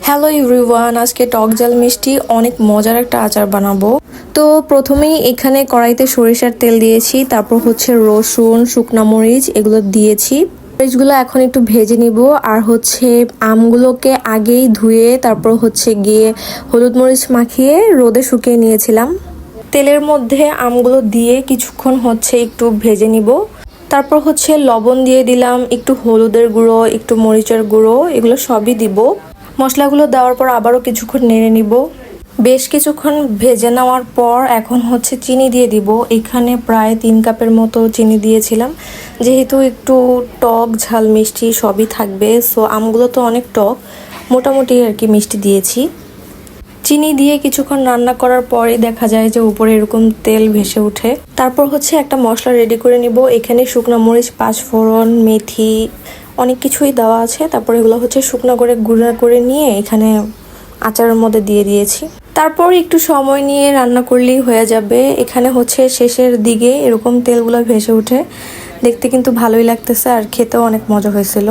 Hello everyone, আজকে টক ঝাল মিষ্টি অনেক মজার একটা আচার বানাবো। তো প্রথমেই এখানে কড়াইতে সরিষার তেল দিয়েছি, তারপর হচ্ছে রসুন, শুকনা মরিচ এগুলো দিয়েছি। মরিচগুলো এখন একটু ভেজে নিব। আর হচ্ছে আমগুলোকে আগেই ধুয়ে তারপর হচ্ছে গিয়ে হলুদ মরিচ মাখিয়ে রোদে শুকিয়ে নিয়েছিলাম। তেলের মধ্যে আমগুলো দিয়ে কিছুক্ষণ হচ্ছে একটু ভেজে নিব। তারপর হচ্ছে লবণ দিয়ে দিলাম, একটু হলুদের গুঁড়ো, একটু মরিচের গুঁড়ো, এগুলো সবই দিব। মশলাগুলো দেওয়ার পর আবারও কিছুক্ষণ নেড়ে নিব। বেশ কিছুক্ষণ ভেজে নেওয়ার পর এখন হচ্ছে চিনি দিয়ে দিব। এখানে প্রায় 3 কাপের মতো চিনি দিয়েছিলাম, যেহেতু একটু টক ঝাল মিষ্টি সবই থাকবে, সো আমগুলো তো অনেক টক, মোটামুটি আর কি মিষ্টি দিয়েছি। চিনি দিয়ে কিছুক্ষণ রান্না করার পরে দেখা যায় যে উপরে এরকম তেল ভেসে ওঠে। তারপর হচ্ছে একটা মশলা রেডি করে নিব। এখানে শুকনো মরিচ, পাঁচফোড়ন, মেথি অনেক কিছুই দেওয়া আছে। তারপর এগুলো হচ্ছে শুকনো করে গুঁড়া করে নিয়ে এখানে আচারের মধ্যে দিয়ে দিয়েছি। তারপর একটু সময় নিয়ে রান্না করলেই হয়ে যাবে। এখানে হচ্ছে শেষের দিকে এরকম তেলগুলো ভেসে ওঠে, দেখতে কিন্তু ভালোই লাগতেছে আর খেতেও অনেক মজা হয়েছিল।